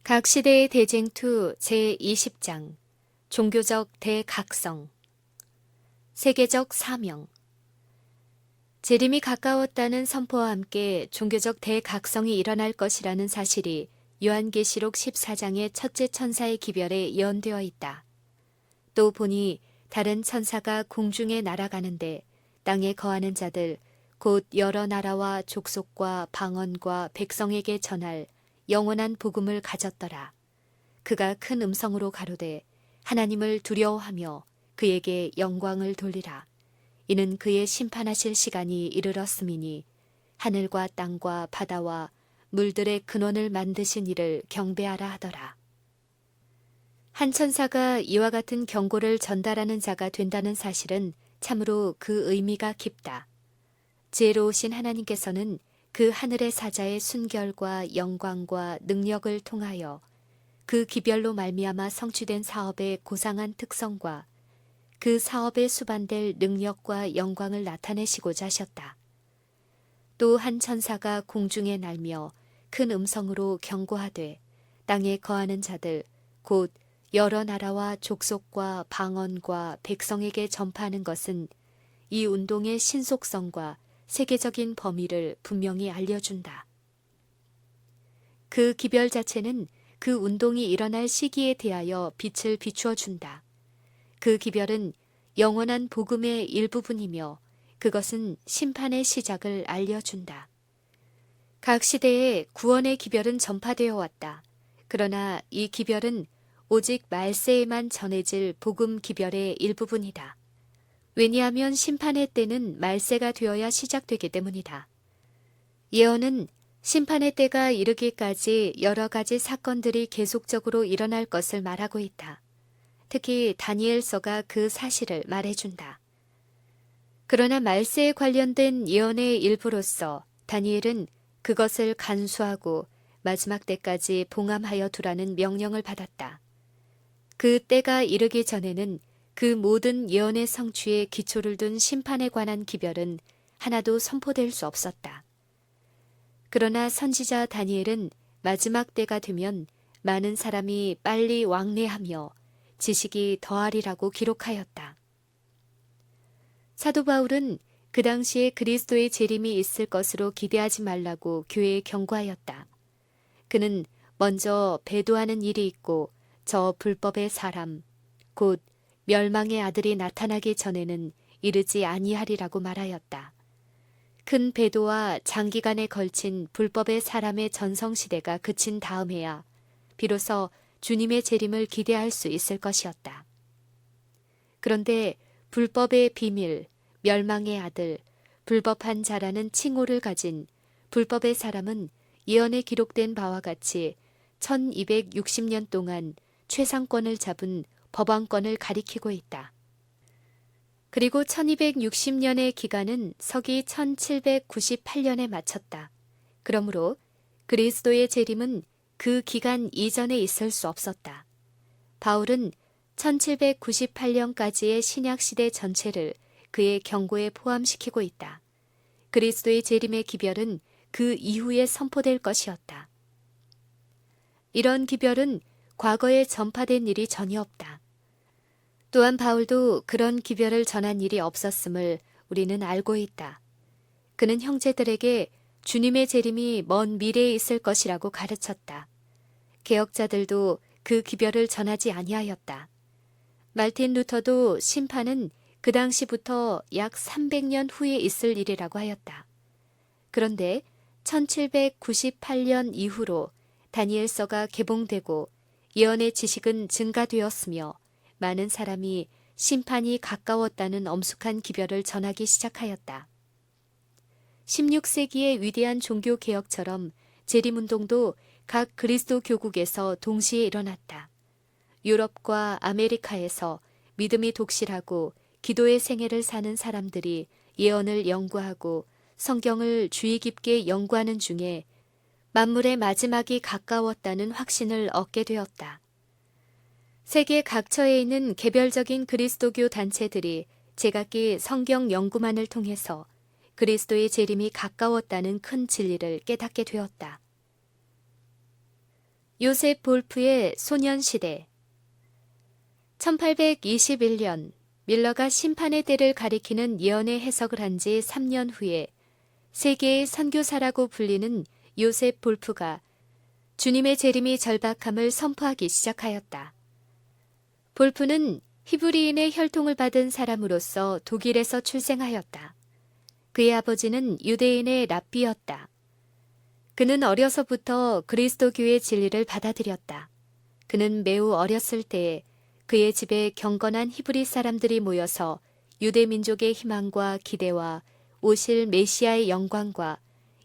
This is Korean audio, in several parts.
각 시대의 대쟁투 제20장 종교적 대각성 세계적 사명 재림이 가까웠다는 선포와 함께 종교적 대각성이 일어날 것이라는 사실이 요한계시록 14장의 첫째 천사의 기별에 예언되어 있다. 또 보니 다른 천사가 공중에 날아가는데 땅에 거하는 자들 곧 여러 나라와 족속과 방언과 백성에게 전할 영원한 복음을 가졌더라. 그가 큰 음성으로 가로되 하나님을 두려워하며 그에게 영광을 돌리라. 이는 그의 심판하실 시간이 이르렀음이니 하늘과 땅과 바다와 물들의 근원을 만드신 이를 경배하라 하더라. 한 천사가 이와 같은 경고를 전달하는 자가 된다는 사실은 참으로 그 의미가 깊다. 지혜로우신 하나님께서는 그 하늘의 사자의 순결과 영광과 능력을 통하여 그 기별로 말미암아 성취된 사업의 고상한 특성과 그 사업에 수반될 능력과 영광을 나타내시고자 하셨다. 또 한 천사가 공중에 날며 큰 음성으로 경고하되 땅에 거하는 자들 곧 여러 나라와 족속과 방언과 백성에게 전파하는 것은 이 운동의 신속성과 세계적인 범위를 분명히 알려준다. 그 기별 자체는 그 운동이 일어날 시기에 대하여 빛을 비추어 준다. 그 기별은 영원한 복음의 일부분이며 그것은 심판의 시작을 알려준다. 각 시대에 구원의 기별은 전파되어 왔다. 그러나 이 기별은 오직 말세에만 전해질 복음 기별의 일부분이다. 왜냐하면 심판의 때는 말세가 되어야 시작되기 때문이다. 예언은 심판의 때가 이르기까지 여러 가지 사건들이 계속적으로 일어날 것을 말하고 있다. 특히 다니엘서가 그 사실을 말해준다. 그러나 말세에 관련된 예언의 일부로서 다니엘은 그것을 간수하고 마지막 때까지 봉함하여 두라는 명령을 받았다. 그 때가 이르기 전에는 그 모든 예언의 성취에 기초를 둔 심판에 관한 기별은 하나도 선포될 수 없었다. 그러나 선지자 다니엘은 마지막 때가 되면 많은 사람이 빨리 왕래하며 지식이 더하리라고 기록하였다. 사도 바울은 그 당시에 그리스도의 재림이 있을 것으로 기대하지 말라고 교회에 경고하였다. 그는 먼저 배도하는 일이 있고 저 불법의 사람, 곧 멸망의 아들이 나타나기 전에는 이르지 아니하리라고 말하였다. 큰 배도와 장기간에 걸친 불법의 사람의 전성시대가 그친 다음에야 비로소 주님의 재림을 기대할 수 있을 것이었다. 그런데 불법의 비밀, 멸망의 아들, 불법한 자라는 칭호를 가진 불법의 사람은 예언에 기록된 바와 같이 1260년 동안 최상권을 잡은 법왕권을 가리키고 있다. 그리고 1260년의 기간은 서기 1798년에 마쳤다. 그러므로 그리스도의 재림은 그 기간 이전에 있을 수 없었다. 바울은 1798년까지의 신약시대 전체를 그의 경고에 포함시키고 있다. 그리스도의 재림의 기별은 그 이후에 선포될 것이었다. 이런 기별은 과거에 전파된 일이 전혀 없다. 또한 바울도 그런 기별을 전한 일이 없었음을 우리는 알고 있다. 그는 형제들에게 주님의 재림이 먼 미래에 있을 것이라고 가르쳤다. 개혁자들도 그 기별을 전하지 아니하였다. 말틴 루터도 심판은 그 당시부터 약 300년 후에 있을 일이라고 하였다. 그런데 1798년 이후로 다니엘서가 개봉되고 예언의 지식은 증가되었으며 많은 사람이 심판이 가까웠다는 엄숙한 기별을 전하기 시작하였다. 16세기의 위대한 종교개혁처럼 재림운동도 각 그리스도 교국에서 동시에 일어났다. 유럽과 아메리카에서 믿음이 독실하고 기도의 생애를 사는 사람들이 예언을 연구하고 성경을 주의 깊게 연구하는 중에 만물의 마지막이 가까웠다는 확신을 얻게 되었다. 세계 각처에 있는 개별적인 그리스도교 단체들이 제각기 성경 연구만을 통해서 그리스도의 재림이 가까웠다는 큰 진리를 깨닫게 되었다. 요셉 볼프의 소년시대. 1821년 밀러가 심판의 때를 가리키는 예언의 해석을 한 지 3년 후에 세계의 선교사라고 불리는 요셉 볼프가 주님의 재림이 절박함을 선포하기 시작하였다. 볼프는 히브리인의 혈통을 받은 사람으로서 독일에서 출생하였다. 그의 아버지는 유대인의 랍비였다. 그는 어려서부터 그리스도교의 진리를 받아들였다. 그는 매우 어렸을 때에 그의 집에 경건한 히브리 사람들이 모여서 유대 민족의 희망과 기대와 오실 메시아의 영광과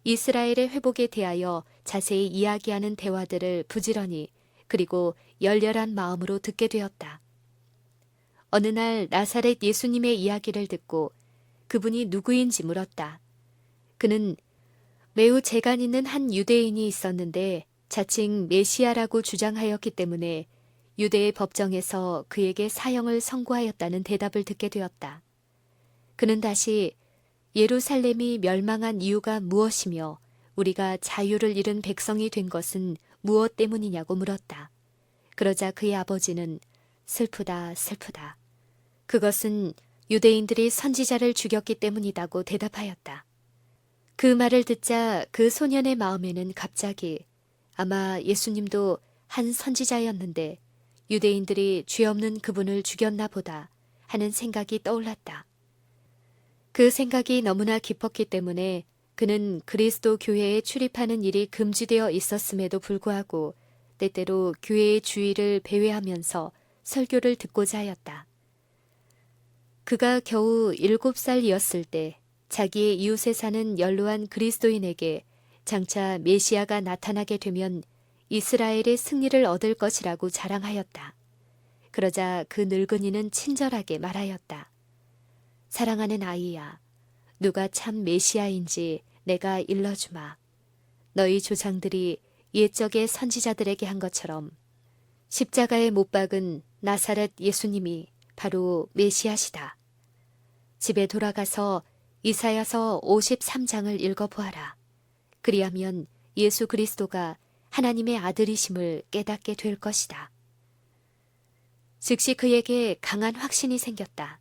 이스라엘의 회복에 대하여 자세히 이야기하는 대화들을 부지런히 그리고 열렬한 마음으로 듣게 되었다. 어느 날 나사렛 예수님의 이야기를 듣고 그분이 누구인지 물었다. 그는 매우 재간 있는 한 유대인이 있었는데 자칭 메시아라고 주장하였기 때문에 유대의 법정에서 그에게 사형을 선고하였다는 대답을 듣게 되었다. 그는 다시 예루살렘이 멸망한 이유가 무엇이며 우리가 자유를 잃은 백성이 된 것은 무엇 때문이냐고 물었다. 그러자 그의 아버지는 슬프다, 슬프다. 그것은 유대인들이 선지자를 죽였기 때문이다고 대답하였다. 그 말을 듣자 그 소년의 마음에는 갑자기 아마 예수님도 한 선지자였는데 유대인들이 죄 없는 그분을 죽였나 보다 하는 생각이 떠올랐다. 그 생각이 너무나 깊었기 때문에 그는 그리스도 교회에 출입하는 일이 금지되어 있었음에도 불구하고 때때로 교회의 주의를 배회하면서 설교를 듣고자 하였다. 그가 겨우 7살이었을 때 자기의 이웃에 사는 연로한 그리스도인에게 장차 메시아가 나타나게 되면 이스라엘의 승리를 얻을 것이라고 자랑하였다. 그러자 그 늙은이는 친절하게 말하였다. 사랑하는 아이야, 누가 참 메시아인지 내가 일러주마. 너희 조상들이 옛적의 선지자들에게 한 것처럼 십자가에 못 박은 나사렛 예수님이 바로 메시아시다. 집에 돌아가서 이사야서 53장을 읽어보아라. 그리하면 예수 그리스도가 하나님의 아들이심을 깨닫게 될 것이다. 즉시 그에게 강한 확신이 생겼다.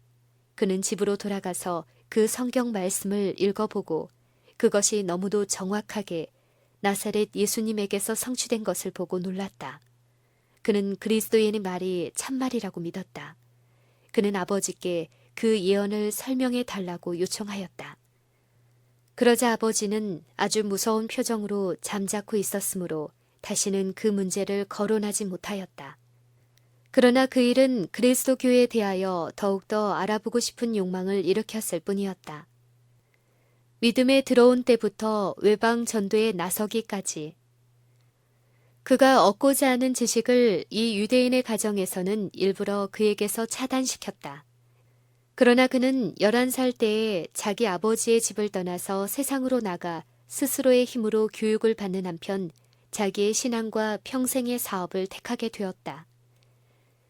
그는 집으로 돌아가서 그 성경 말씀을 읽어보고 그것이 너무도 정확하게 나사렛 예수님에게서 성취된 것을 보고 놀랐다. 그는 그리스도인의 말이 참말이라고 믿었다. 그는 아버지께 그 예언을 설명해 달라고 요청하였다. 그러자 아버지는 아주 무서운 표정으로 잠자코 있었으므로 다시는 그 문제를 거론하지 못하였다. 그러나 그 일은 그리스도 교회에 대하여 더욱더 알아보고 싶은 욕망을 일으켰을 뿐이었다. 믿음에 들어온 때부터 외방 전도에 나서기까지 그가 얻고자 하는 지식을 이 유대인의 가정에서는 일부러 그에게서 차단시켰다. 그러나 그는 11살 때에 자기 아버지의 집을 떠나서 세상으로 나가 스스로의 힘으로 교육을 받는 한편 자기의 신앙과 평생의 사업을 택하게 되었다.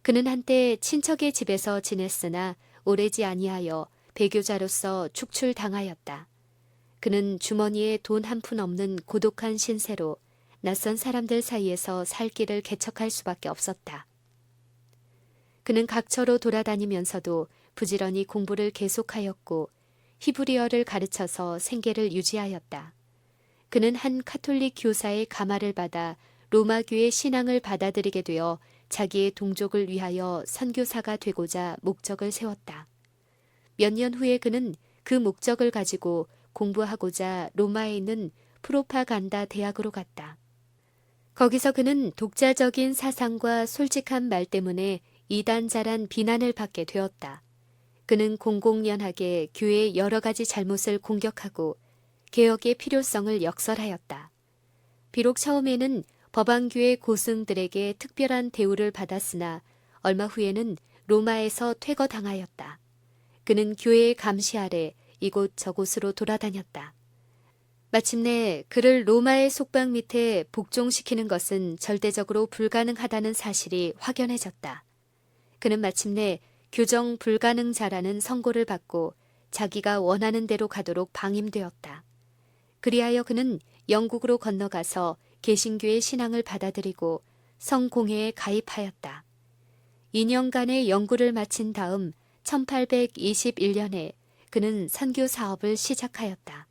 그는 한때 친척의 집에서 지냈으나 오래지 아니하여 배교자로서 축출당하였다. 그는 주머니에 돈 한 푼 없는 고독한 신세로 낯선 사람들 사이에서 살 길을 개척할 수밖에 없었다. 그는 각처로 돌아다니면서도 부지런히 공부를 계속하였고 히브리어를 가르쳐서 생계를 유지하였다. 그는 한 카톨릭 교사의 가마를 받아 로마교의 신앙을 받아들이게 되어 자기의 동족을 위하여 선교사가 되고자 목적을 세웠다. 몇 년 후에 그는 그 목적을 가지고 공부하고자 로마에 있는 프로파간다 대학으로 갔다. 거기서 그는 독자적인 사상과 솔직한 말 때문에 이단자란 비난을 받게 되었다. 그는 공공연하게 교회의 여러 가지 잘못을 공격하고 개혁의 필요성을 역설하였다. 비록 처음에는 법안교회 고승들에게 특별한 대우를 받았으나 얼마 후에는 로마에서 퇴거당하였다. 그는 교회의 감시 아래 이곳 저곳으로 돌아다녔다. 마침내 그를 로마의 속박 밑에 복종시키는 것은 절대적으로 불가능하다는 사실이 확연해졌다. 그는 마침내 교정 불가능자라는 선고를 받고 자기가 원하는 대로 가도록 방임되었다. 그리하여 그는 영국으로 건너가서 개신교의 신앙을 받아들이고 성공회에 가입하였다. 2년간의 연구를 마친 다음 1821년에 그는 선교 사업을 시작하였다.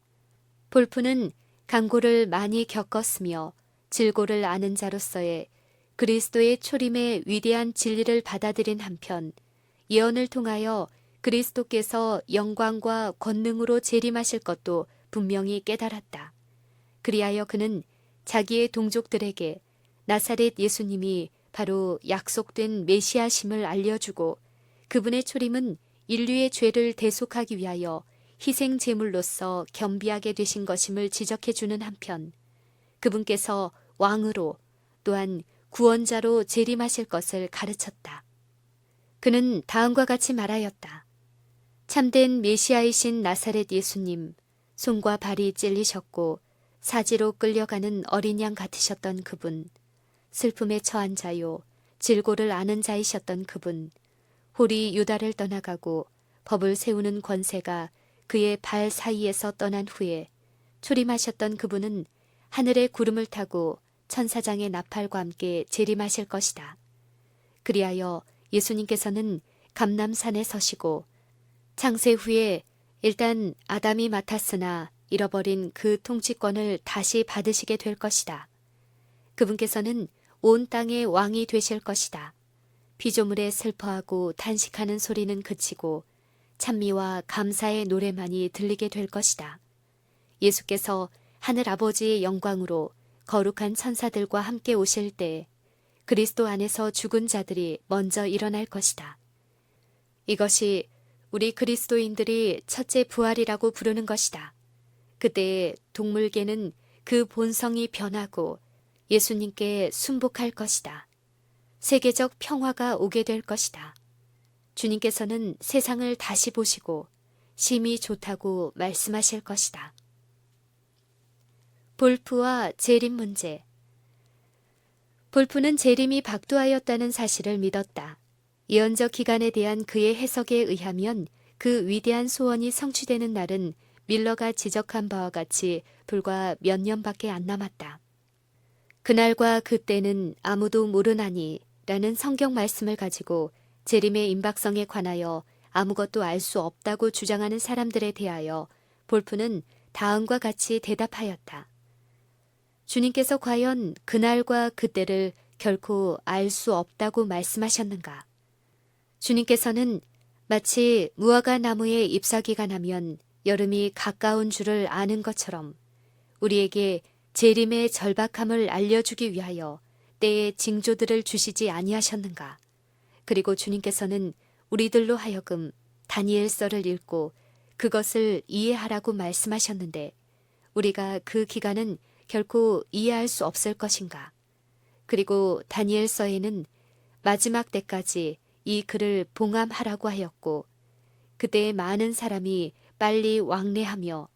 볼프는 강고를 많이 겪었으며 질고를 아는 자로서의 그리스도의 초림의 위대한 진리를 받아들인 한편 예언을 통하여 그리스도께서 영광과 권능으로 재림하실 것도 분명히 깨달았다. 그리하여 그는 자기의 동족들에게 나사렛 예수님이 바로 약속된 메시아심을 알려주고 그분의 초림은 인류의 죄를 대속하기 위하여 희생 제물로서 겸비하게 되신 것임을 지적해주는 한편 그분께서 왕으로 또한 구원자로 재림하실 것을 가르쳤다. 그는 다음과 같이 말하였다. 참된 메시아이신 나사렛 예수님, 손과 발이 찔리셨고 사지로 끌려가는 어린 양 같으셨던 그분, 슬픔에 처한 자요, 질고를 아는 자이셨던 그분, 홀이 유다를 떠나가고 법을 세우는 권세가 그의 발 사이에서 떠난 후에 초림하셨던 그분은 하늘의 구름을 타고 천사장의 나팔과 함께 재림하실 것이다. 그리하여 예수님께서는 감람산에 서시고 창세 후에 일단 아담이 맡았으나 잃어버린 그 통치권을 다시 받으시게 될 것이다. 그분께서는 온 땅의 왕이 되실 것이다. 피조물에 슬퍼하고 탄식하는 소리는 그치고 찬미와 감사의 노래만이 들리게 될 것이다. 예수께서 하늘 아버지의 영광으로 거룩한 천사들과 함께 오실 때 그리스도 안에서 죽은 자들이 먼저 일어날 것이다. 이것이 우리 그리스도인들이 첫째 부활이라고 부르는 것이다. 그때 동물계는 그 본성이 변하고 예수님께 순복할 것이다. 세계적 평화가 오게 될 것이다. 주님께서는 세상을 다시 보시고 심히 좋다고 말씀하실 것이다. 볼프와 재림 문제. 볼프는 재림이 박두하였다는 사실을 믿었다. 예언적 기간에 대한 그의 해석에 의하면 그 위대한 소원이 성취되는 날은 밀러가 지적한 바와 같이 불과 몇 년밖에 안 남았다. 그날과 그때는 아무도 모르나니 라는 성경 말씀을 가지고 재림의 임박성에 관하여 아무것도 알 수 없다고 주장하는 사람들에 대하여 볼프는 다음과 같이 대답하였다. 주님께서 과연 그날과 그때를 결코 알 수 없다고 말씀하셨는가? 주님께서는 마치 무화과 나무에 잎사귀가 나면 여름이 가까운 줄을 아는 것처럼 우리에게 재림의 절박함을 알려주기 위하여 때의 징조들을 주시지 아니하셨는가? 그리고 주님께서는 우리들로 하여금 다니엘서를 읽고 그것을 이해하라고 말씀하셨는데 우리가 그 기간은 결코 이해할 수 없을 것인가? 그리고 다니엘서에는 마지막 때까지 이 글을 봉함하라고 하였고 그때의 많은 사람이 빨리 왕래하며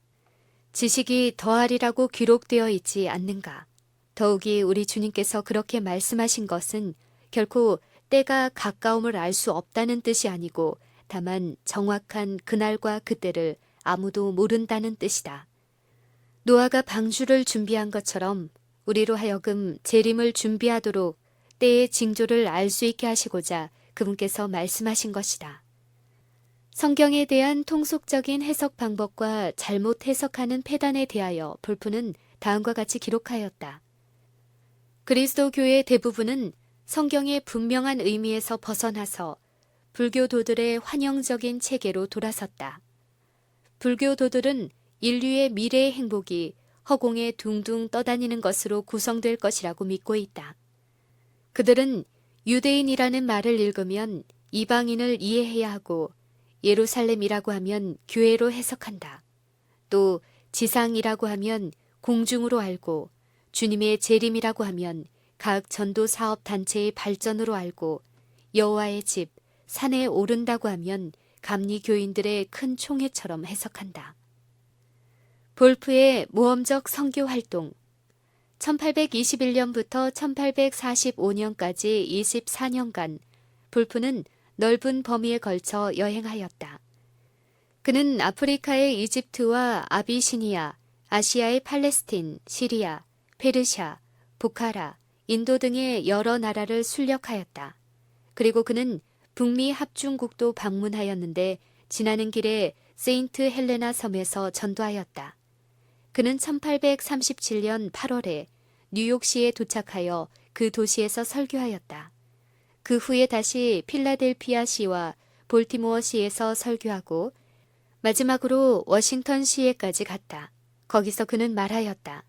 지식이 더하리라고 기록되어 있지 않는가? 더욱이 우리 주님께서 그렇게 말씀하신 것은 결코 때가 가까움을 알 수 없다는 뜻이 아니고 다만 정확한 그날과 그때를 아무도 모른다는 뜻이다. 노아가 방주를 준비한 것처럼 우리로 하여금 재림을 준비하도록 때의 징조를 알 수 있게 하시고자 그분께서 말씀하신 것이다. 성경에 대한 통속적인 해석 방법과 잘못 해석하는 폐단에 대하여 볼프는 다음과 같이 기록하였다. 그리스도 교의 대부분은 성경의 분명한 의미에서 벗어나서 불교도들의 환영적인 체계로 돌아섰다. 불교도들은 인류의 미래의 행복이 허공에 둥둥 떠다니는 것으로 구성될 것이라고 믿고 있다. 그들은 유대인이라는 말을 읽으면 이방인을 이해해야 하고 예루살렘이라고 하면 교회로 해석한다. 또 지상이라고 하면 공중으로 알고 주님의 재림이라고 하면 각 전도 사업 단체의 발전으로 알고 여호와의 집, 산에 오른다고 하면 감리 교인들의 큰 총회처럼 해석한다. 볼프의 모험적 선교 활동 1821년부터 1845년까지 24년간 볼프는 넓은 범위에 걸쳐 여행하였다. 그는 아프리카의 이집트와 아비시니아, 아시아의 팔레스틴, 시리아, 페르시아, 보카라, 인도 등의 여러 나라를 순력하였다. 그리고 그는 북미 합중국도 방문하였는데 지나는 길에 세인트 헬레나 섬에서 전도하였다. 그는 1837년 8월에 뉴욕시에 도착하여 그 도시에서 설교하였다. 그 후에 다시 필라델피아시와 볼티모어시에서 설교하고 마지막으로 워싱턴시에까지 갔다. 거기서 그는 말하였다.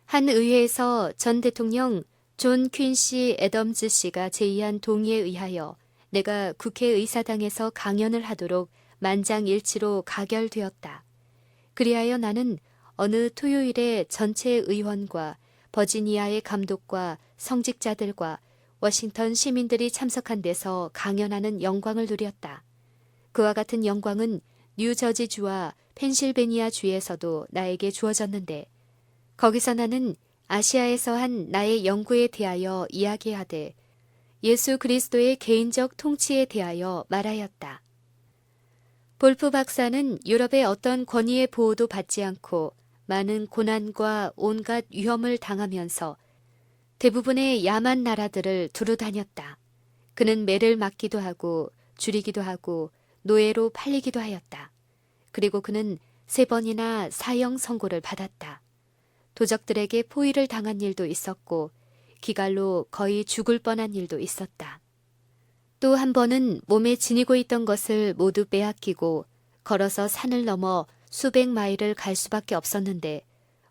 한 의회에서 전 대통령 존 퀸시 애덤즈 씨가 제의한 동의에 의하여 내가 국회의사당에서 강연을 하도록 만장일치로 가결되었다. 그리하여 나는 어느 토요일에 전체 의원과 버지니아의 감독과 성직자들과 워싱턴 시민들이 참석한 데서 강연하는 영광을 누렸다. 그와 같은 영광은 뉴저지주와 펜실베니아 주에서도 나에게 주어졌는데 거기서 나는 아시아에서 한 나의 연구에 대하여 이야기하되 예수 그리스도의 개인적 통치에 대하여 말하였다. 볼프 박사는 유럽의 어떤 권위의 보호도 받지 않고 많은 고난과 온갖 위험을 당하면서 대부분의 야만 나라들을 두루 다녔다. 그는 매를 맞기도 하고 줄이기도 하고 노예로 팔리기도 하였다. 그리고 그는 3번이나 사형 선고를 받았다. 도적들에게 포위를 당한 일도 있었고 기갈로 거의 죽을 뻔한 일도 있었다. 또 한 번은 몸에 지니고 있던 것을 모두 빼앗기고 걸어서 산을 넘어 수백 마일을 갈 수밖에 없었는데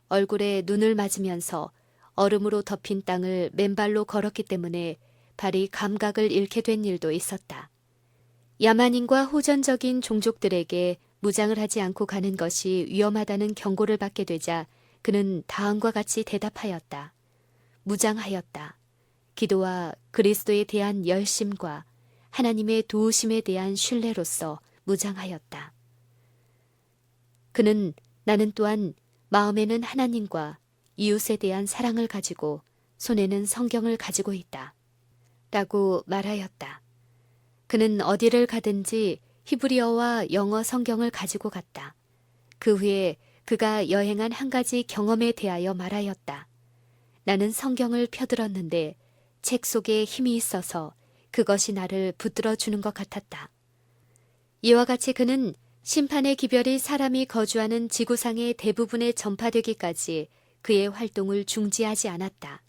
얼굴에 눈을 맞으면서 얼음으로 덮인 땅을 맨발로 걸었기 때문에 발이 감각을 잃게 된 일도 있었다. 야만인과 호전적인 종족들에게 무장을 하지 않고 가는 것이 위험하다는 경고를 받게 되자 그는 다음과 같이 대답하였다. 무장하였다. 기도와 그리스도에 대한 열심과 하나님의 도우심에 대한 신뢰로서 무장하였다. 그는 나는 또한 마음에는 하나님과 이웃에 대한 사랑을 가지고 손에는 성경을 가지고 있다. 라고 말하였다. 그는 어디를 가든지 히브리어와 영어 성경을 가지고 갔다. 그 후에 그가 여행한 한 가지 경험에 대하여 말하였다. 나는 성경을 펴들었는데 책 속에 힘이 있어서 그것이 나를 붙들어 주는 것 같았다. 이와 같이 그는 심판의 기별이 사람이 거주하는 지구상의 대부분에 전파되기까지 그의 활동을 중지하지 않았다.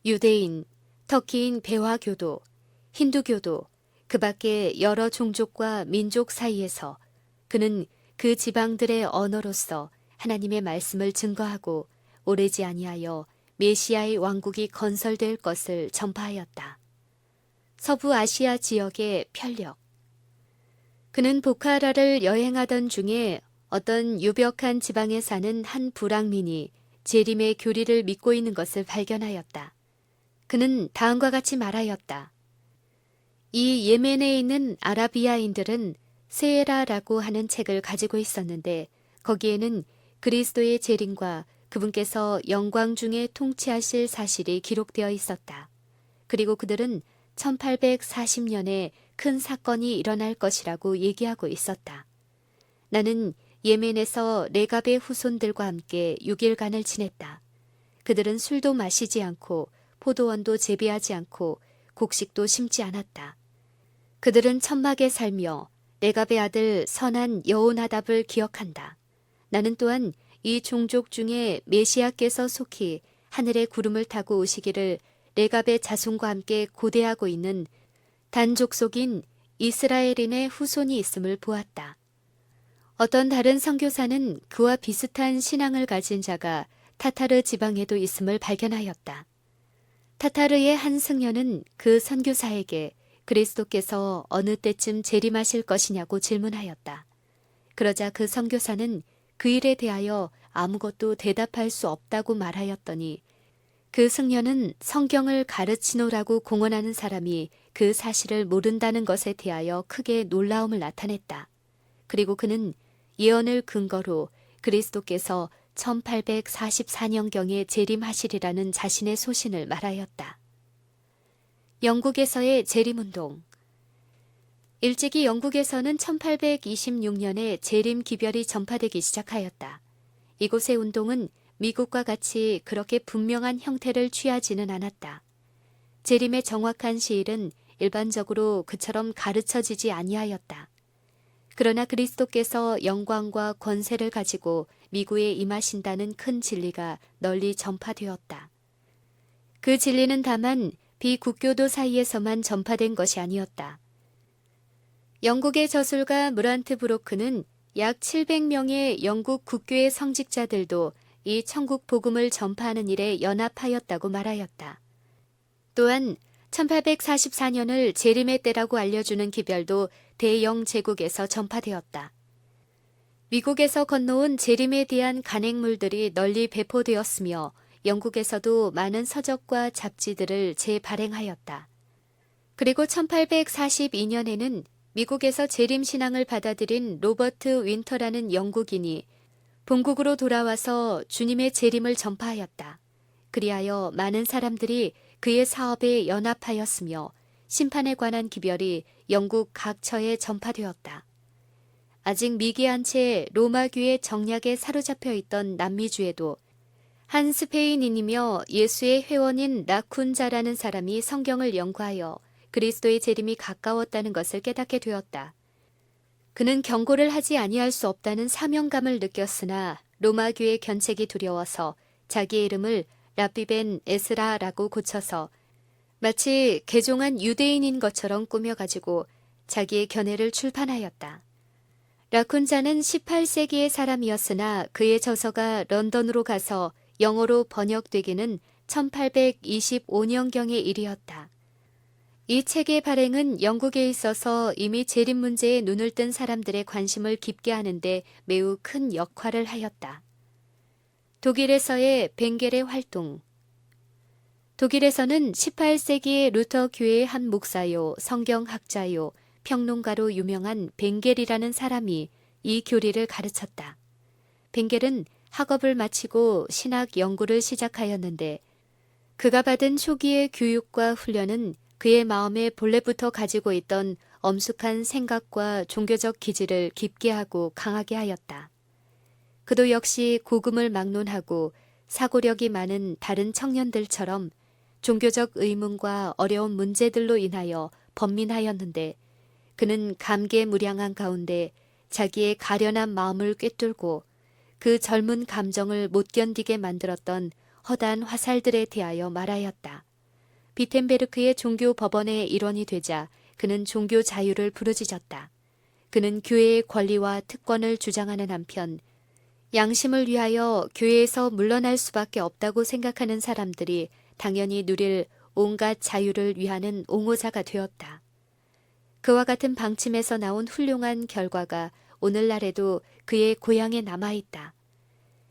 유대인, 터키인 배화교도, 힌두교도, 그 밖에 여러 종족과 민족 사이에서 그는 그 지방들의 언어로서 하나님의 말씀을 증거하고 오래지 아니하여 메시아의 왕국이 건설될 것을 전파하였다. 서부 아시아 지역의 편력. 그는 보카라를 여행하던 중에 어떤 유벽한 지방에 사는 한 불황민이 재림의 교리를 믿고 있는 것을 발견하였다. 그는 다음과 같이 말하였다. 이 예멘에 있는 아라비아인들은 세에라라고 하는 책을 가지고 있었는데 거기에는 그리스도의 재림과 그분께서 영광 중에 통치하실 사실이 기록되어 있었다. 그리고 그들은 1840년에 큰 사건이 일어날 것이라고 얘기하고 있었다. 나는 예멘에서 레갑의 후손들과 함께 6일간을 지냈다. 그들은 술도 마시지 않고 포도원도 재배하지 않고 곡식도 심지 않았다. 그들은 천막에 살며 레갑의 아들 선한 여호나답을 기억한다. 나는 또한 이 종족 중에 메시아께서 속히 하늘의 구름을 타고 오시기를 레갑의 자손과 함께 고대하고 있는 단족속인 이스라엘인의 후손이 있음을 보았다. 어떤 다른 선교사는 그와 비슷한 신앙을 가진 자가 타타르 지방에도 있음을 발견하였다. 타타르의 한 승려는 그 선교사에게 그리스도께서 어느 때쯤 재림하실 것이냐고 질문하였다. 그러자 그 선교사는 그 일에 대하여 아무것도 대답할 수 없다고 말하였더니 그 승려는 성경을 가르치노라고 공언하는 사람이 그 사실을 모른다는 것에 대하여 크게 놀라움을 나타냈다. 그리고 그는 예언을 근거로 그리스도께서 1844년경에 재림하시리라는 자신의 소신을 말하였다. 영국에서의 재림운동. 일찍이 영국에서는 1826년에 재림 기별이 전파되기 시작하였다. 이곳의 운동은 미국과 같이 그렇게 분명한 형태를 취하지는 않았다. 재림의 정확한 시일은 일반적으로 그처럼 가르쳐지지 아니하였다. 그러나 그리스도께서 영광과 권세를 가지고 미국에 임하신다는 큰 진리가 널리 전파되었다. 그 진리는 다만 비국교도 사이에서만 전파된 것이 아니었다. 영국의 저술가 무란트 브로크는 약 700명의 영국 국교의 성직자들도 이 천국 복음을 전파하는 일에 연합하였다고 말하였다. 또한 1844년을 재림의 때라고 알려주는 기별도 대영 제국에서 전파되었다. 미국에서 건너온 재림에 대한 간행물들이 널리 배포되었으며 영국에서도 많은 서적과 잡지들을 재발행하였다. 그리고 1842년에는 미국에서 재림신앙을 받아들인 로버트 윈터라는 영국인이 본국으로 돌아와서 주님의 재림을 전파하였다. 그리하여 많은 사람들이 그의 사업에 연합하였으며 심판에 관한 기별이 영국 각처에 전파되었다. 아직 미개한 채 로마교의 정략에 사로잡혀 있던 남미주에도 한 스페인인이며 예수의 회원인 라쿤자라는 사람이 성경을 연구하여 그리스도의 재림이 가까웠다는 것을 깨닫게 되었다. 그는 경고를 하지 아니할 수 없다는 사명감을 느꼈으나 로마교의 견책이 두려워서 자기의 이름을 라비벤 에스라라고 고쳐서 마치 개종한 유대인인 것처럼 꾸며가지고 자기의 견해를 출판하였다. 라쿤자는 18세기의 사람이었으나 그의 저서가 런던으로 가서 영어로 번역되기는 1825년경의 일이었다. 이 책의 발행은 영국에 있어서 이미 재림 문제에 눈을 뜬 사람들의 관심을 깊게 하는데 매우 큰 역할을 하였다. 독일에서의 벵겔의 활동. 독일에서는 18세기의 루터 교회의 한 목사요, 성경학자요, 평론가로 유명한 벵겔이라는 사람이 이 교리를 가르쳤다. 벵겔은 학업을 마치고 신학 연구를 시작하였는데 그가 받은 초기의 교육과 훈련은 그의 마음에 본래부터 가지고 있던 엄숙한 생각과 종교적 기질을 깊게 하고 강하게 하였다. 그도 역시 복음을 막론하고 사고력이 많은 다른 청년들처럼 종교적 의문과 어려운 문제들로 인하여 번민하였는데 그는 감개무량한 가운데 자기의 가련한 마음을 꿰뚫고 그 젊은 감정을 못 견디게 만들었던 허다한 화살들에 대하여 말하였다. 비텐베르크의 종교 법원의 일원이 되자 그는 종교 자유를 부르짖었다. 그는 교회의 권리와 특권을 주장하는 한편 양심을 위하여 교회에서 물러날 수밖에 없다고 생각하는 사람들이 당연히 누릴 온갖 자유를 위하는 옹호자가 되었다. 그와 같은 방침에서 나온 훌륭한 결과가 오늘날에도 그의 고향에 남아있다.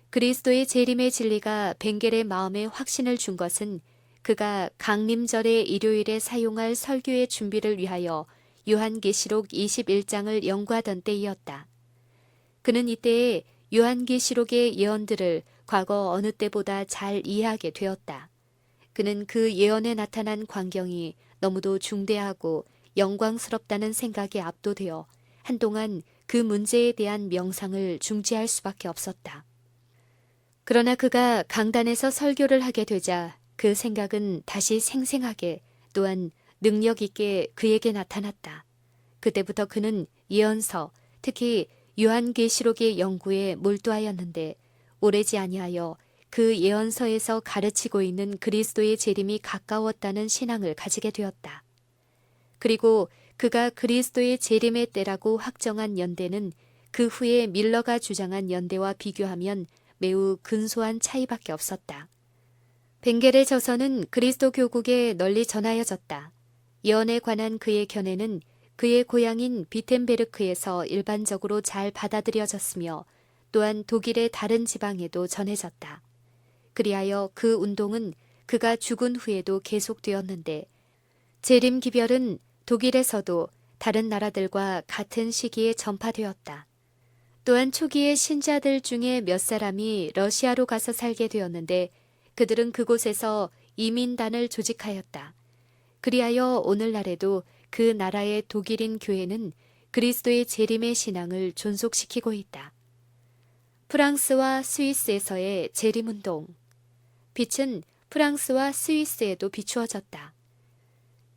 그리스도의 재림의 진리가 벵겔의 마음에 확신을 준 것은 그가 강림절의 일요일에 사용할 설교의 준비를 위하여 요한계시록 21장을 연구하던 때이었다. 그는 이때에 요한계시록의 예언들을 과거 어느 때보다 잘 이해하게 되었다. 그는 그 예언에 나타난 광경이 너무도 중대하고 영광스럽다는 생각에 압도되어 한동안 그 문제에 대한 명상을 중지할 수밖에 없었다. 그러나 그가 강단에서 설교를 하게 되자 그 생각은 다시 생생하게 또한 능력 있게 그에게 나타났다. 그때부터 그는 예언서, 특히 요한계시록의 연구에 몰두하였는데 오래지 아니하여 그 예언서에서 가르치고 있는 그리스도의 재림이 가까웠다는 신앙을 가지게 되었다. 그리고 그가 그리스도의 재림의 때라고 확정한 연대는 그 후에 밀러가 주장한 연대와 비교하면 매우 근소한 차이밖에 없었다. 벵겔의 저서는 그리스도 교국에 널리 전하여졌다. 예언에 관한 그의 견해는 그의 고향인 비텐베르크에서 일반적으로 잘 받아들여졌으며 또한 독일의 다른 지방에도 전해졌다. 그리하여 그 운동은 그가 죽은 후에도 계속되었는데 재림 기별은 독일에서도 다른 나라들과 같은 시기에 전파되었다. 또한 초기의 신자들 중에 몇 사람이 러시아로 가서 살게 되었는데 그들은 그곳에서 이민단을 조직하였다. 그리하여 오늘날에도 그 나라의 독일인 교회는 그리스도의 재림의 신앙을 존속시키고 있다. 프랑스와 스위스에서의 재림운동. 빛은 프랑스와 스위스에도 비추어졌다.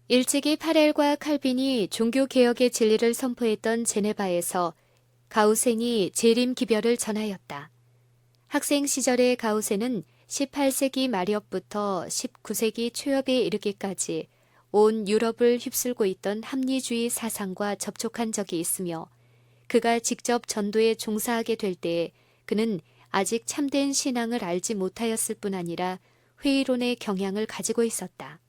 일찍이 파렐과 칼빈이 종교개혁의 진리를 선포했던 제네바에서 가우센이 재림 기별을 전하였다. 학생 시절의 가우센은 18세기 말엽부터 19세기 초엽에 이르기까지 온 유럽을 휩쓸고 있던 합리주의 사상과 접촉한 적이 있으며 그가 직접 전도에 종사하게 될 때에 그는 아직 참된 신앙을 알지 못하였을 뿐 아니라 회의론의 경향을 가지고 있었다.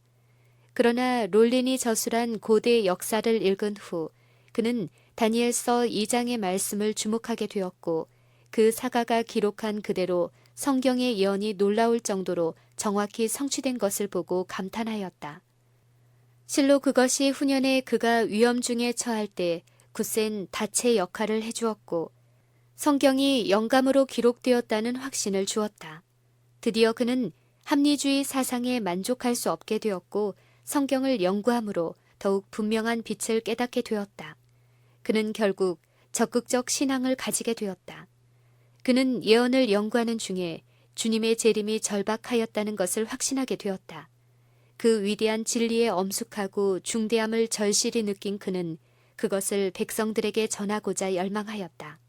그러나 롤린이 저술한 고대 역사를 읽은 후 그는 다니엘서 2장의 말씀을 주목하게 되었고 그 사가가 기록한 그대로 성경의 예언이 놀라울 정도로 정확히 성취된 것을 보고 감탄하였다. 실로 그것이 후년에 그가 위험 중에 처할 때 굳센 닻의 역할을 해주었고 성경이 영감으로 기록되었다는 확신을 주었다. 드디어 그는 합리주의 사상에 만족할 수 없게 되었고 성경을 연구함으로 더욱 분명한 빛을 깨닫게 되었다. 그는 결국 적극적 신앙을 가지게 되었다. 그는 예언을 연구하는 중에 주님의 재림이 절박하였다는 것을 확신하게 되었다. 그 위대한 진리의 엄숙하고 중대함을 절실히 느낀 그는 그것을 백성들에게 전하고자 열망하였다.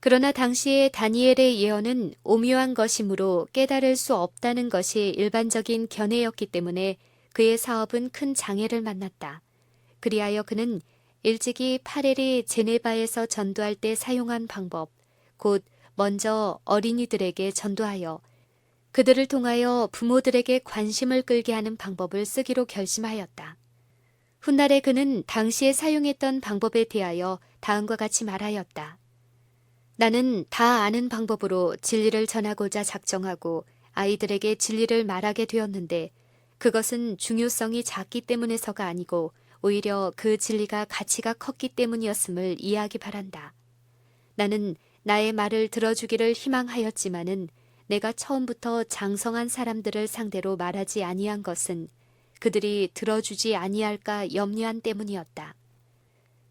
그러나 당시의 다니엘의 예언은 오묘한 것이므로 깨달을 수 없다는 것이 일반적인 견해였기 때문에 그의 사업은 큰 장애를 만났다. 그리하여 그는 일찍이 파렐이 제네바에서 전도할 때 사용한 방법, 곧 먼저 어린이들에게 전도하여 그들을 통하여 부모들에게 관심을 끌게 하는 방법을 쓰기로 결심하였다. 훗날에 그는 당시에 사용했던 방법에 대하여 다음과 같이 말하였다. 나는 다 아는 방법으로 진리를 전하고자 작정하고 아이들에게 진리를 말하게 되었는데 그것은 중요성이 작기 때문에서가 아니고 오히려 그 진리가 가치가 컸기 때문이었음을 이해하기 바란다. 나는 나의 말을 들어주기를 희망하였지만은 내가 처음부터 장성한 사람들을 상대로 말하지 아니한 것은 그들이 들어주지 아니할까 염려한 때문이었다.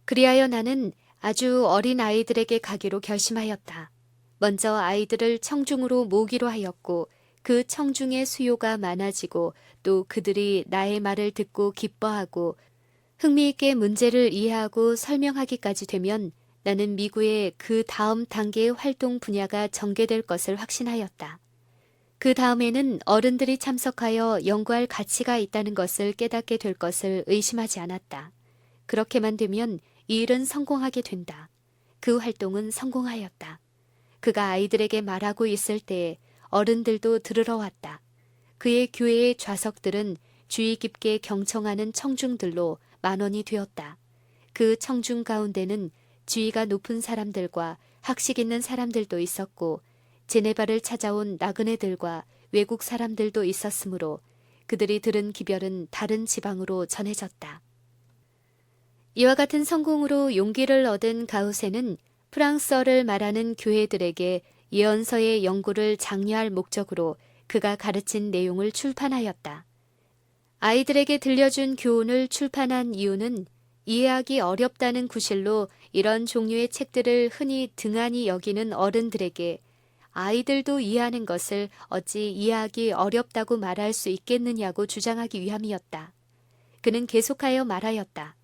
그리하여 나는 아주 어린 아이들에게 가기로 결심하였다. 먼저 아이들을 청중으로 모기로 하였고 그 청중의 수요가 많아지고 또 그들이 나의 말을 듣고 기뻐하고 흥미있게 문제를 이해하고 설명하기까지 되면 나는 미국의 그 다음 단계의 활동 분야가 전개될 것을 확신하였다. 그 다음에는 어른들이 참석하여 연구할 가치가 있다는 것을 깨닫게 될 것을 의심하지 않았다. 그렇게만 되면 이 일은 성공하게 된다. 그 활동은 성공하였다. 그가 아이들에게 말하고 있을 때에 어른들도 들으러 왔다. 그의 교회의 좌석들은 주의 깊게 경청하는 청중들로 만원이 되었다. 그 청중 가운데는 지위가 높은 사람들과 학식 있는 사람들도 있었고 제네바를 찾아온 나그네들과 외국 사람들도 있었으므로 그들이 들은 기별은 다른 지방으로 전해졌다. 이와 같은 성공으로 용기를 얻은 가우센은 프랑스어를 말하는 교회들에게 예언서의 연구를 장려할 목적으로 그가 가르친 내용을 출판하였다. 아이들에게 들려준 교훈을 출판한 이유는 이해하기 어렵다는 구실로 이런 종류의 책들을 흔히 등한히 여기는 어른들에게 아이들도 이해하는 것을 어찌 이해하기 어렵다고 말할 수 있겠느냐고 주장하기 위함이었다. 그는 계속하여 말하였다.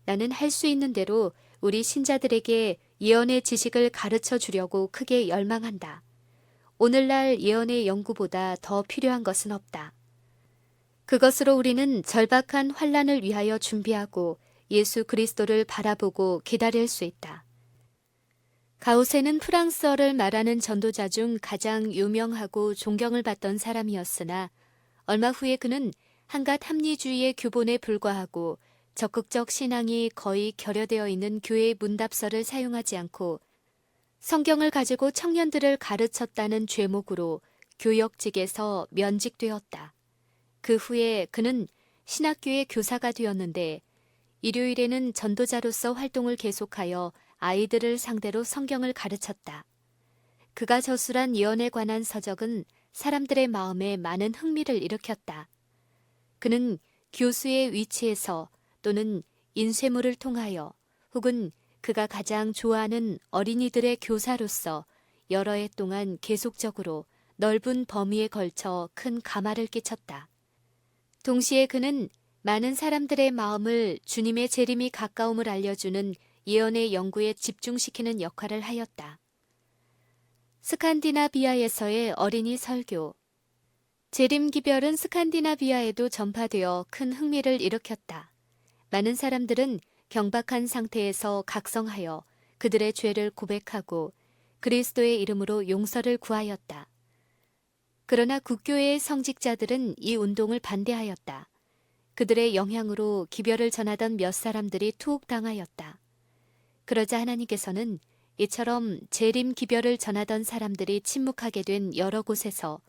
나는 할 수 있는 대로 우리 신자들에게 예언의 지식을 가르쳐 주려고 크게 열망한다. 오늘날 예언의 연구보다 더 필요한 것은 없다. 그것으로 우리는 절박한 환란을 위하여 준비하고 예수 그리스도를 바라보고 기다릴 수 있다. 가우센은 프랑스어를 말하는 전도자 중 가장 유명하고 존경을 받던 사람이었으나 얼마 후에 그는 한갓 합리주의의 교본에 불과하고 적극적 신앙이 거의 결여되어 있는 교회의 문답서를 사용하지 않고 성경을 가지고 청년들을 가르쳤다는 죄목으로 교역직에서 면직되었다. 그 후에 그는 신학교의 교사가 되었는데 일요일에는 전도자로서 활동을 계속하여 아이들을 상대로 성경을 가르쳤다. 그가 저술한 예언에 관한 서적은 사람들의 마음에 많은 흥미를 일으켰다. 그는 교수의 위치에서 또는 인쇄물을 통하여 혹은 그가 가장 좋아하는 어린이들의 교사로서 여러 해 동안 계속적으로 넓은 범위에 걸쳐 큰 가마를 끼쳤다. 동시에 그는 많은 사람들의 마음을 주님의 재림이 가까움을 알려주는 예언의 연구에 집중시키는 역할을 하였다. 스칸디나비아에서의 어린이 설교. 재림 기별은 스칸디나비아에도 전파되어 큰 흥미를 일으켰다. 많은 사람들은 경박한 상태에서 각성하여 그들의 죄를 고백하고 그리스도의 이름으로 용서를 구하였다. 그러나 국교회의 성직자들은 이 운동을 반대하였다. 그들의 영향으로 기별을 전하던 몇 사람들이 투옥당하였다. 그러자 하나님께서는 이처럼 재림 기별을 전하던 사람들이 침묵하게 된 여러 곳에서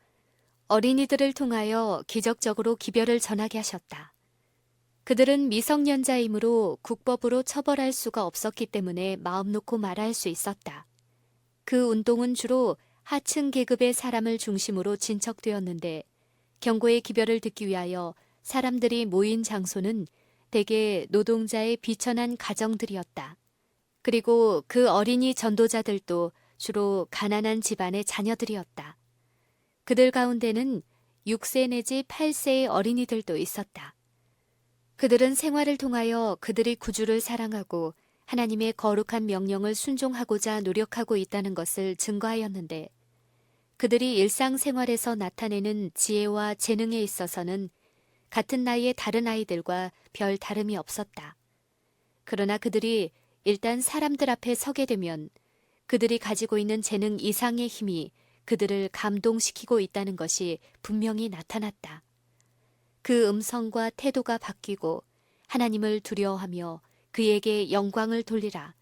어린이들을 통하여 기적적으로 기별을 전하게 하셨다. 그들은 미성년자이므로 국법으로 처벌할 수가 없었기 때문에 마음 놓고 말할 수 있었다. 그 운동은 주로 하층 계급의 사람을 중심으로 진척되었는데 경고의 기별을 듣기 위하여 사람들이 모인 장소는 대개 노동자의 비천한 가정들이었다. 그리고 그 어린이 전도자들도 주로 가난한 집안의 자녀들이었다. 그들 가운데는 6세 내지 8세의 어린이들도 있었다. 그들은 생활을 통하여 그들이 구주를 사랑하고 하나님의 거룩한 명령을 순종하고자 노력하고 있다는 것을 증거하였는데 그들이 일상생활에서 나타내는 지혜와 재능에 있어서는 같은 나이의 다른 아이들과 별 다름이 없었다. 그러나 그들이 일단 사람들 앞에 서게 되면 그들이 가지고 있는 재능 이상의 힘이 그들을 감동시키고 있다는 것이 분명히 나타났다. 그 음성과 태도가 바뀌고 하나님을 두려워하며 그에게 영광을 돌리라.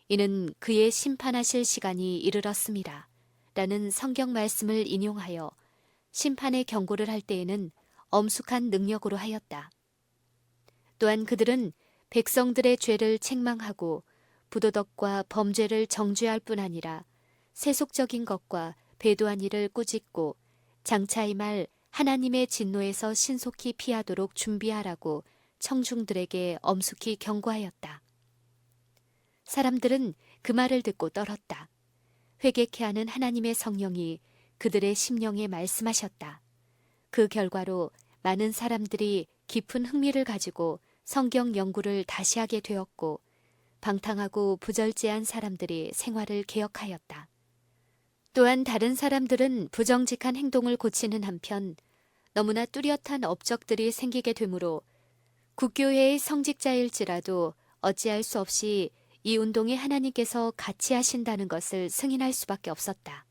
이는 그의 심판하실 시간이 이르렀습니다. 라는 성경 말씀을 인용하여 심판의 경고를 할 때에는 엄숙한 능력으로 하였다. 또한 그들은 백성들의 죄를 책망하고 부도덕과 범죄를 정죄할 뿐 아니라 세속적인 것과 배도한 일을 꾸짖고 장차 이 말 하나님의 진노에서 신속히 피하도록 준비하라고 청중들에게 엄숙히 경고하였다. 사람들은 그 말을 듣고 떨었다. 회개케 하는 하나님의 성령이 그들의 심령에 말씀하셨다. 그 결과로 많은 사람들이 깊은 흥미를 가지고 성경 연구를 다시 하게 되었고 방탕하고 부절제한 사람들이 생활을 개혁하였다. 또한 다른 사람들은 부정직한 행동을 고치는 한편 너무나 뚜렷한 업적들이 생기게 되므로 국교회의 성직자일지라도 어찌할 수 없이 이 운동에 하나님께서 같이 하신다는 것을 승인할 수밖에 없었다.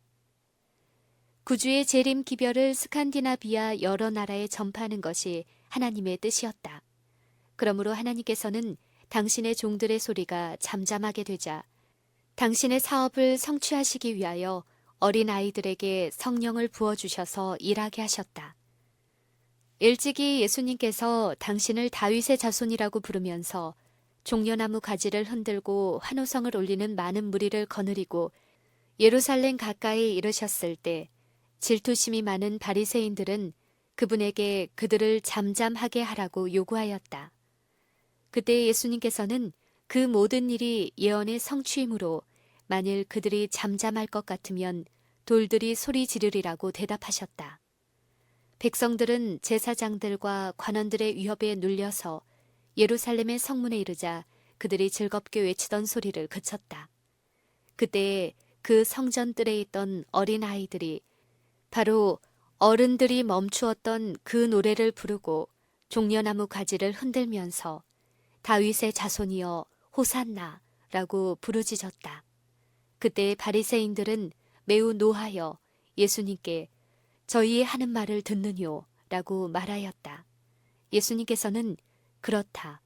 구주의 재림 기별을 스칸디나비아 여러 나라에 전파하는 것이 하나님의 뜻이었다. 그러므로 하나님께서는 당신의 종들의 소리가 잠잠하게 되자 당신의 사업을 성취하시기 위하여 어린 아이들에게 성령을 부어주셔서 일하게 하셨다. 일찍이 예수님께서 당신을 다윗의 자손이라고 부르면서 종려나무 가지를 흔들고 환호성을 올리는 많은 무리를 거느리고 예루살렘 가까이 이르셨을 때 질투심이 많은 바리새인들은 그분에게 그들을 잠잠하게 하라고 요구하였다. 그때 예수님께서는 그 모든 일이 예언의 성취이므로 만일 그들이 잠잠할 것 같으면 돌들이 소리 지르리라고 대답하셨다. 백성들은 제사장들과 관원들의 위협에 눌려서 예루살렘의 성문에 이르자 그들이 즐겁게 외치던 소리를 그쳤다. 그때 그 성전뜰에 있던 어린 아이들이 바로 어른들이 멈추었던 그 노래를 부르고 종려나무 가지를 흔들면서 다윗의 자손이여 호산나 라고 부르짖었다. 그때 바리새인들은 매우 노하여 예수님께 저희의 하는 말을 듣느뇨 라고 말하였다. 예수님께서는 그렇다.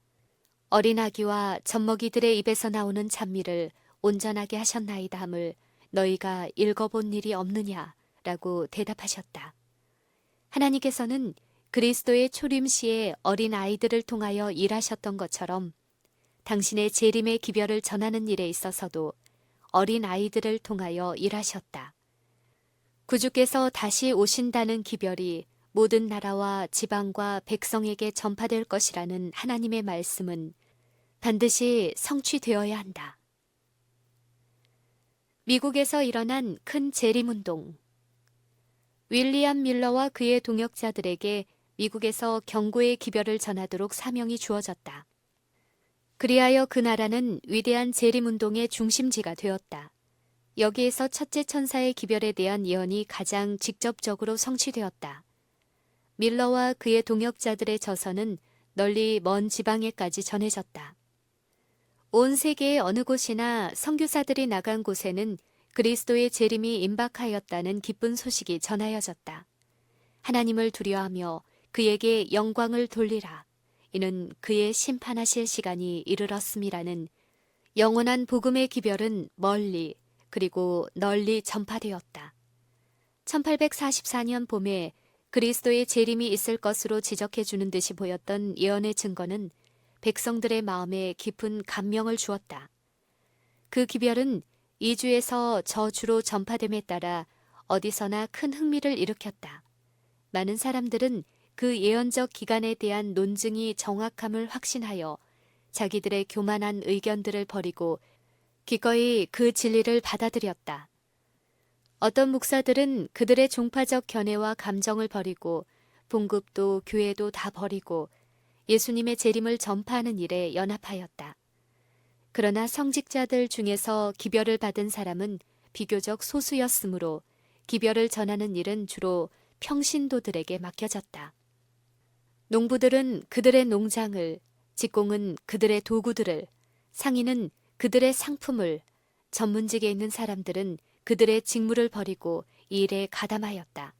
어린 아기와 젖먹이들의 입에서 나오는 찬미를 온전하게 하셨나이다 함을 너희가 읽어본 일이 없느냐 라고 대답하셨다. 하나님께서는 그리스도의 초림 시에 어린 아이들을 통하여 일하셨던 것처럼 당신의 재림의 기별을 전하는 일에 있어서도 어린 아이들을 통하여 일하셨다. 구주께서 다시 오신다는 기별이 모든 나라와 지방과 백성에게 전파될 것이라는 하나님의 말씀은 반드시 성취되어야 한다. 미국에서 일어난 큰 재림운동. 윌리엄 밀러와 그의 동역자들에게 미국에서 경고의 기별을 전하도록 사명이 주어졌다. 그리하여 그 나라는 위대한 재림운동의 중심지가 되었다. 여기에서 첫째 천사의 기별에 대한 예언이 가장 직접적으로 성취되었다. 밀러와 그의 동역자들의 저서는 널리 먼 지방에까지 전해졌다. 온 세계의 어느 곳이나 선교사들이 나간 곳에는 그리스도의 재림이 임박하였다는 기쁜 소식이 전하여졌다. 하나님을 두려워하며 그에게 영광을 돌리라. 이는 그의 심판하실 시간이 이르렀음이라는 영원한 복음의 기별은 멀리 그리고 널리 전파되었다. 1844년 봄에 그리스도의 재림이 있을 것으로 지적해 주는 듯이 보였던 예언의 증거는 백성들의 마음에 깊은 감명을 주었다. 그 기별은 이 주에서 저 주로 전파됨에 따라 어디서나 큰 흥미를 일으켰다. 많은 사람들은 그 예언적 기간에 대한 논증이 정확함을 확신하여 자기들의 교만한 의견들을 버리고 기꺼이 그 진리를 받아들였다. 어떤 목사들은 그들의 종파적 견해와 감정을 버리고 봉급도 교회도 다 버리고 예수님의 재림을 전파하는 일에 연합하였다. 그러나 성직자들 중에서 기별을 받은 사람은 비교적 소수였으므로 기별을 전하는 일은 주로 평신도들에게 맡겨졌다. 농부들은 그들의 농장을, 직공은 그들의 도구들을, 상인은 그들의 상품을, 전문직에 있는 사람들은 그들의 직무를 버리고 이 일에 가담하였다.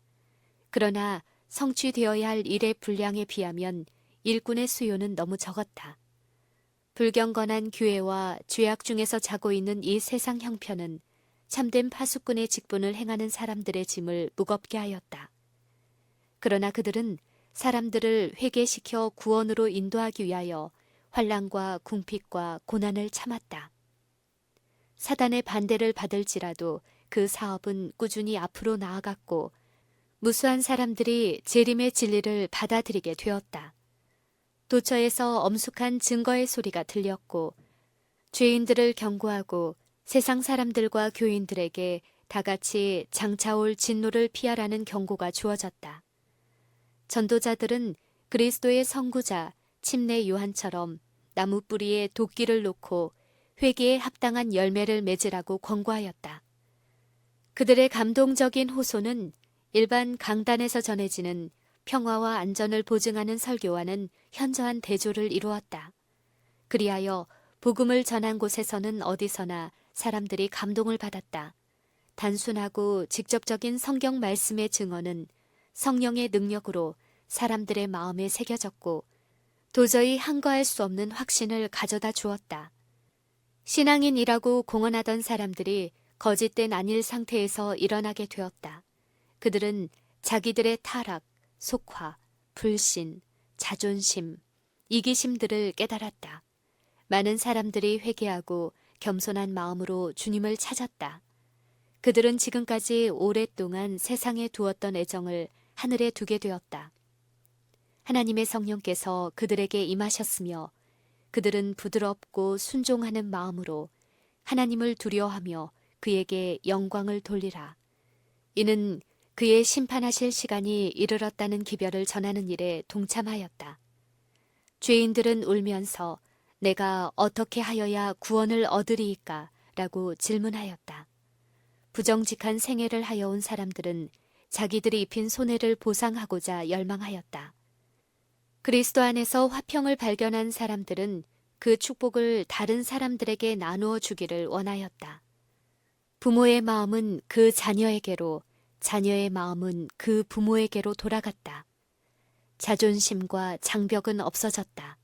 그러나 성취되어야 할 일의 분량에 비하면 일꾼의 수요는 너무 적었다. 불경건한 교회와 죄악 중에서 자고 있는 이 세상 형편은 참된 파수꾼의 직분을 행하는 사람들의 짐을 무겁게 하였다. 그러나 그들은 사람들을 회개시켜 구원으로 인도하기 위하여 환난과 궁핍과 고난을 참았다. 사단의 반대를 받을지라도 그 사업은 꾸준히 앞으로 나아갔고 무수한 사람들이 재림의 진리를 받아들이게 되었다. 도처에서 엄숙한 증거의 소리가 들렸고 죄인들을 경고하고 세상 사람들과 교인들에게 다같이 장차올 진노를 피하라는 경고가 주어졌다. 전도자들은 그리스도의 선구자 침례 요한처럼 나무 뿌리에 도끼를 놓고 회개에 합당한 열매를 맺으라고 권고하였다. 그들의 감동적인 호소는 일반 강단에서 전해지는 평화와 안전을 보증하는 설교와는 현저한 대조를 이루었다. 그리하여 복음을 전한 곳에서는 어디서나 사람들이 감동을 받았다. 단순하고 직접적인 성경 말씀의 증언은 성령의 능력으로 사람들의 마음에 새겨졌고 도저히 한거할 수 없는 확신을 가져다 주었다. 신앙인이라고 공언하던 사람들이 거짓된 안일 상태에서 일어나게 되었다. 그들은 자기들의 타락, 속화, 불신, 자존심, 이기심들을 깨달았다. 많은 사람들이 회개하고 겸손한 마음으로 주님을 찾았다. 그들은 지금까지 오랫동안 세상에 두었던 애정을 하늘에 두게 되었다. 하나님의 성령께서 그들에게 임하셨으며 그들은 부드럽고 순종하는 마음으로 하나님을 두려워하며 그에게 영광을 돌리라. 이는 그의 심판하실 시간이 이르렀다는 기별을 전하는 일에 동참하였다. 죄인들은 울면서 내가 어떻게 하여야 구원을 얻으리이까? 라고 질문하였다. 부정직한 생애를 하여온 사람들은 자기들이 입힌 손해를 보상하고자 열망하였다. 그리스도 안에서 화평을 발견한 사람들은 그 축복을 다른 사람들에게 나누어 주기를 원하였다. 부모의 마음은 그 자녀에게로, 자녀의 마음은 그 부모에게로 돌아갔다. 자존심과 장벽은 없어졌다.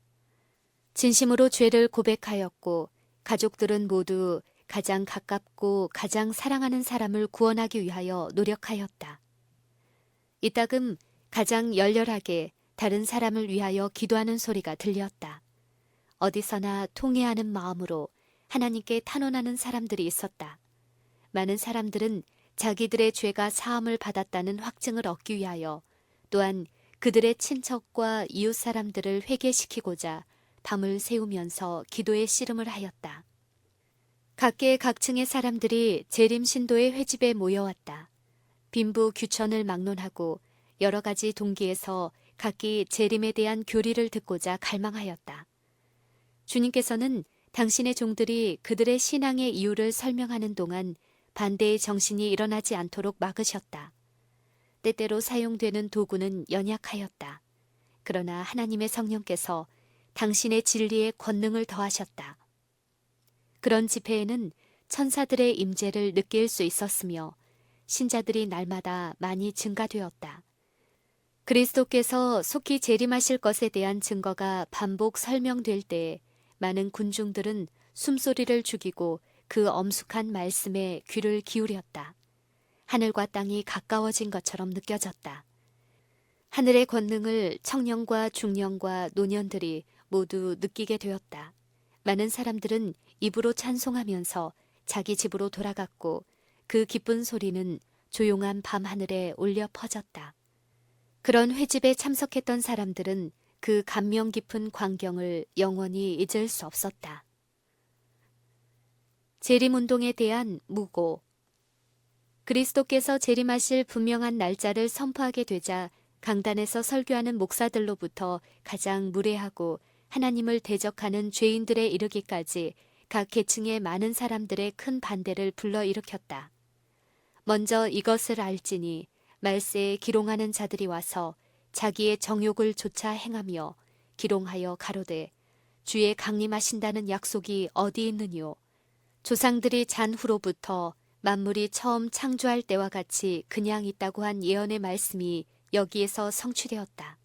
진심으로 죄를 고백하였고 가족들은 모두 가장 가깝고 가장 사랑하는 사람을 구원하기 위하여 노력하였다. 이따금 가장 열렬하게 다른 사람을 위하여 기도하는 소리가 들렸다. 어디서나 통회하는 마음으로 하나님께 탄원하는 사람들이 있었다. 많은 사람들은 자기들의 죄가 사함을 받았다는 확증을 얻기 위하여 또한 그들의 친척과 이웃 사람들을 회개시키고자 밤을 새우면서 기도의 씨름을 하였다. 각계 각층의 사람들이 재림 신도의 회집에 모여왔다. 빈부 규천을 막론하고 여러 가지 동기에서 각기 재림에 대한 교리를 듣고자 갈망하였다. 주님께서는 당신의 종들이 그들의 신앙의 이유를 설명하는 동안 반대의 정신이 일어나지 않도록 막으셨다. 때때로 사용되는 도구는 연약하였다. 그러나 하나님의 성령께서 당신의 진리에 권능을 더하셨다. 그런 집회에는 천사들의 임재를 느낄 수 있었으며 신자들이 날마다 많이 증가되었다. 그리스도께서 속히 재림하실 것에 대한 증거가 반복 설명될 때에 많은 군중들은 숨소리를 죽이고 그 엄숙한 말씀에 귀를 기울였다. 하늘과 땅이 가까워진 것처럼 느껴졌다. 하늘의 권능을 청년과 중년과 노년들이 모두 느끼게 되었다. 많은 사람들은 입으로 찬송하면서 자기 집으로 돌아갔고 그 기쁜 소리는 조용한 밤하늘에 울려 퍼졌다. 그런 회집에 참석했던 사람들은 그 감명 깊은 광경을 영원히 잊을 수 없었다. 재림운동에 대한 무고. 그리스도께서 재림하실 분명한 날짜를 선포하게 되자 강단에서 설교하는 목사들로부터 가장 무례하고 하나님을 대적하는 죄인들에 이르기까지 각 계층의 많은 사람들의 큰 반대를 불러일으켰다. 먼저 이것을 알지니 말세에 기롱하는 자들이 와서 자기의 정욕을 조차 행하며 기롱하여 가로되 주의 강림하신다는 약속이 어디 있느뇨. 조상들이 잔 후로부터 만물이 처음 창조할 때와 같이 그냥 있다고 한 예언의 말씀이 여기에서 성취되었다.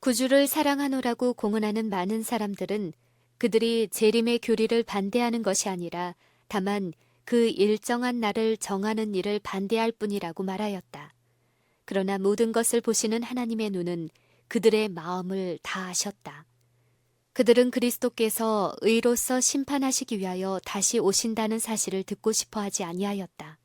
구주를 사랑하노라고 공언하는 많은 사람들은 그들이 재림의 교리를 반대하는 것이 아니라 다만 그 일정한 날을 정하는 일을 반대할 뿐이라고 말하였다. 그러나 모든 것을 보시는 하나님의 눈은 그들의 마음을 다 아셨다. 그들은 그리스도께서 의로서 심판하시기 위하여 다시 오신다는 사실을 듣고 싶어 하지 아니하였다.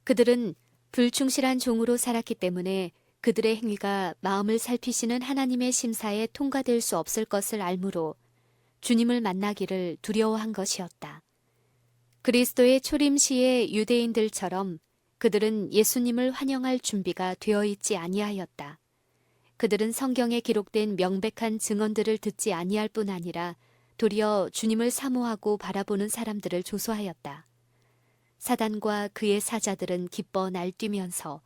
그들은 불충실한 종으로 살았기 때문에 그들의 행위가 마음을 살피시는 하나님의 심사에 통과될 수 없을 것을 알므로 주님을 만나기를 두려워한 것이었다. 그리스도의 초림 시의 유대인들처럼 그들은 예수님을 환영할 준비가 되어 있지 아니하였다. 그들은 성경에 기록된 명백한 증언들을 듣지 아니할 뿐 아니라 도리어 주님을 사모하고 바라보는 사람들을 조소하였다. 사단과 그의 사자들은 기뻐 날뛰면서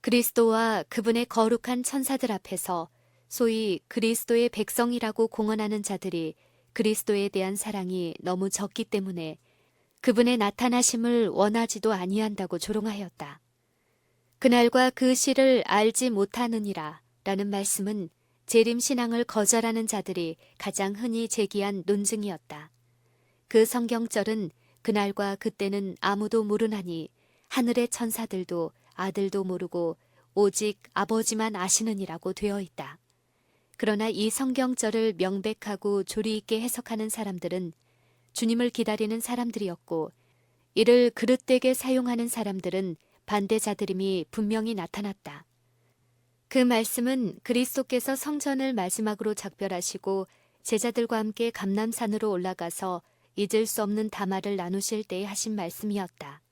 그리스도와 그분의 거룩한 천사들 앞에서 소위 그리스도의 백성이라고 공언하는 자들이 그리스도에 대한 사랑이 너무 적기 때문에 그분의 나타나심을 원하지도 아니한다고 조롱하였다. 그날과 그 시를 알지 못하느니라 라는 말씀은 재림신앙을 거절하는 자들이 가장 흔히 제기한 논증이었다. 그 성경절은 그날과 그때는 아무도 모르나니 하늘의 천사들도 아들도 모르고 오직 아버지만 아시느니라고 되어 있다. 그러나 이 성경절을 명백하고 조리 있게 해석하는 사람들은 주님을 기다리는 사람들이었고 이를 그릇되게 사용하는 사람들은 반대자들임이 분명히 나타났다. 그 말씀은 그리스도께서 성전을 마지막으로 작별하시고 제자들과 함께 감람산으로 올라가서 잊을 수 없는 담화를 나누실 때에 하신 말씀이었다.